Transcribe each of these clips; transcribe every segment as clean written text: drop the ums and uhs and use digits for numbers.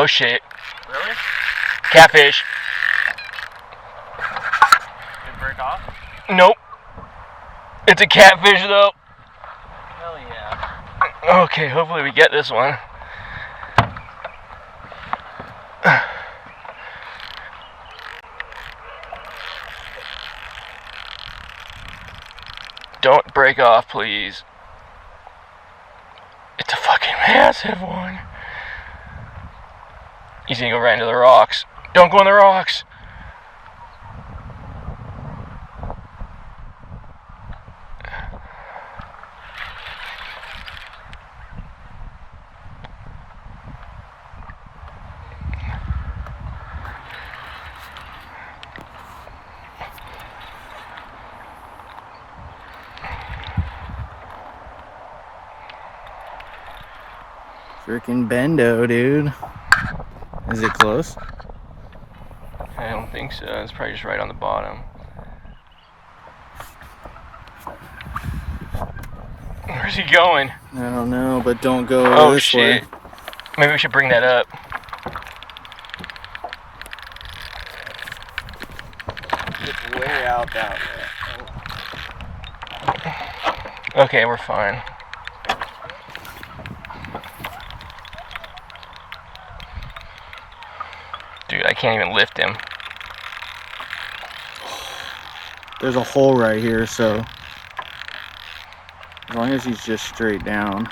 Oh shit. Really? Catfish. Did it break off? Nope. It's a catfish though. Hell yeah. Okay, hopefully we get this one. Don't break off, please. It's a fucking massive one. He's gonna go right into the rocks. Don't go in the rocks. Freaking bendo, dude. Is it close? I don't think so. It's probably just right on the bottom. Where's he going? I don't know, but don't go this shit. way. Maybe we should bring that up. It's way out that way. Okay, we're fine. Dude, I can't even lift him. There's a hole right here, so as long as he's just straight down.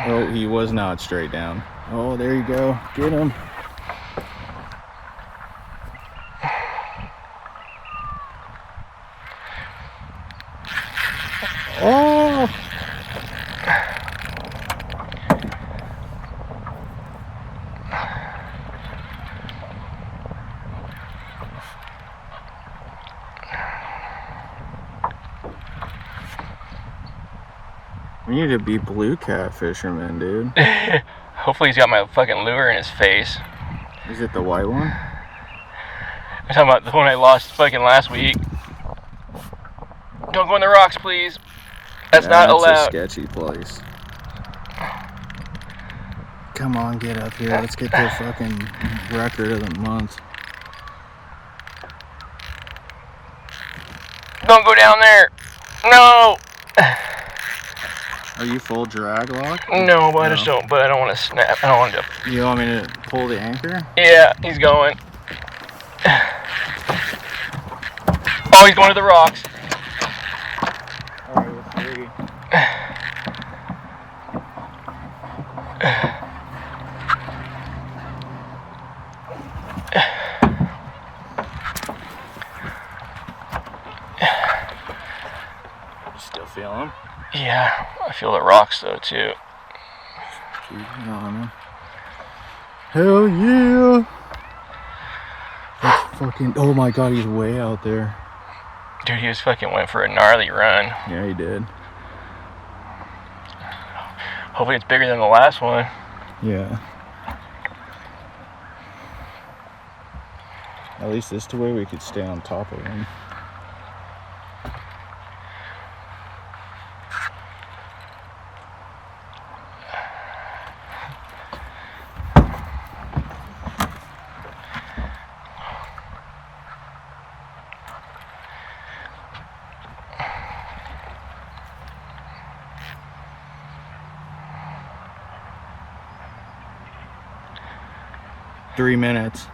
Oh, he was not straight down. Oh, there you go. Get him. Oh! We need to be blue cat fishermen, dude. Hopefully he's got my fucking lure in his face. Is it the white one? I'm talking about the one I lost fucking last week. Don't go in the rocks, please. That's not allowed. That's a sketchy place. Come on, get up here. Let's get the fucking record of the month. Don't go down there. No. Are you full drag lock? No, but I just don't. But I don't want to snap. I don't want to. You want me to pull the anchor? Yeah, he's going. Oh, he's going to the rocks. Alright, let's see. Still feel him? Yeah, I feel the rocks though too. Keep on him. Hell yeah! That's fucking. Oh my god, he's way out there. Dude, he was fucking went for a gnarly run. Yeah, he did. Hopefully it's bigger than the last one. Yeah. At least this way we could stay on top of him. Three minutes.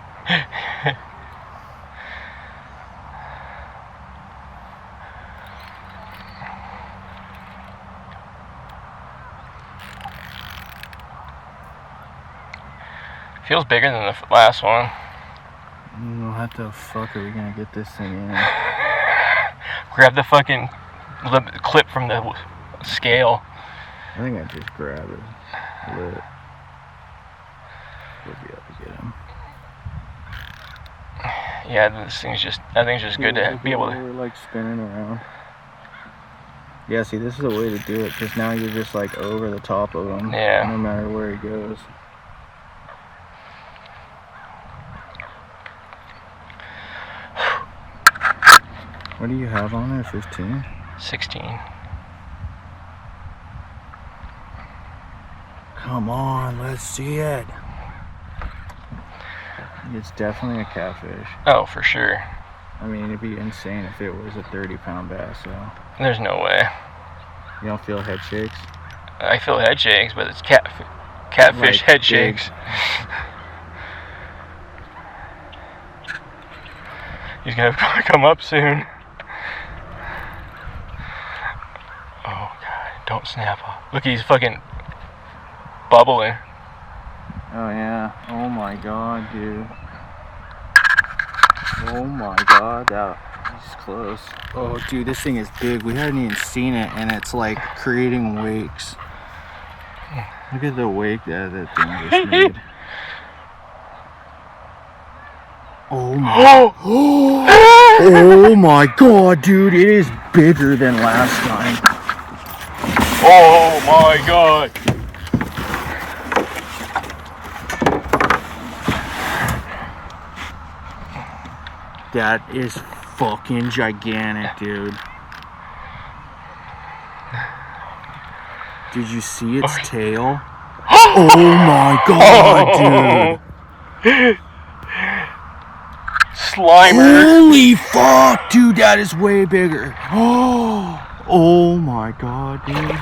Feels bigger than the last one. How the fuck are we gonna get this thing in? Grab the fucking clip from the scale. I think I just grab it. Lit. We'll be able to get him. Yeah, this thing's just. I think it's just good to be able to. We're like spinning around. Yeah, see, this is the way to do it, because now you're just like over the top of him. Yeah. No matter where he goes. What do you have on there? 15? 16. Come on, let's see it. It's definitely a catfish. Oh, for sure. I mean, it'd be insane if it was a 30-pound bass, so. There's no way. You don't feel head shakes? I feel head shakes, but it's catfish Like head big. shakes. He's gonna come up soon. Oh god, don't snap off. Look, he's fucking bubbling. Oh yeah. Oh my god, dude. Oh my god, that is close. Oh dude, this thing is big. We hadn't even seen it and it's like creating wakes. Look at the wake that thing just made. Oh my. Oh my god, dude, it is bigger than last time. Oh my god. That is fucking gigantic, dude. Did you see its tail? Oh my god, dude. Slimer. Holy fuck, dude, that is way bigger. Oh my god, dude.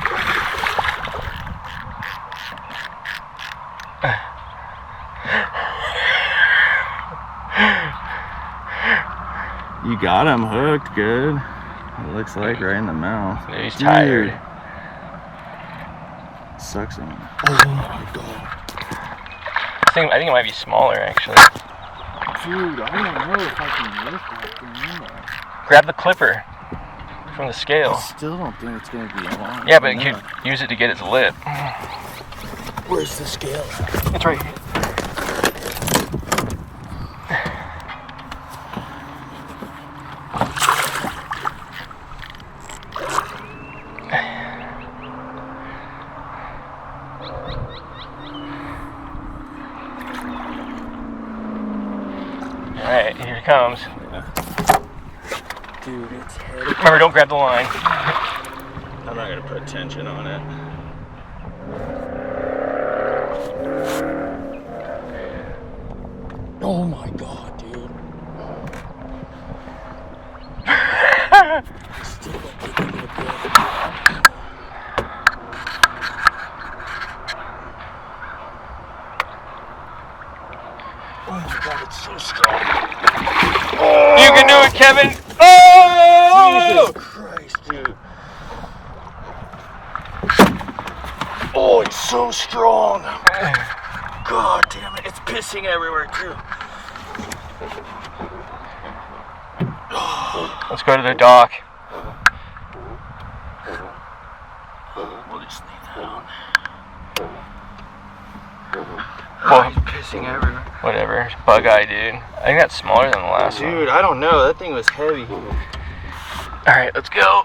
You got him hooked good. It looks like right in the mouth. Dude, he's tired. Sucks him. Oh my god. I think it might be smaller actually. Dude, I don't know if I can lift that thing in there. Grab the clipper from the I scale. still don't think it's gonna be long. Yeah, but you could use it to get its lip. Where's the scale? It's right here. Alright, here it comes. Dude, it's heavy. Remember, don't grab the line. I'm not gonna put tension on it. Oh my god, dude. Still don't think I'm gonna be able to. Oh my god, it's so strong. Oh! You can do it, Kevin! Oh! Jesus Christ, dude. Oh, it's so strong. God damn it, it's pissing everywhere too. Let's go to the dock. We'll just leave that on. Well, It's pissing everywhere. whatever. Bug eye, dude. I think that's smaller than the last one. Dude, I don't know. That thing was heavy. Alright, let's go.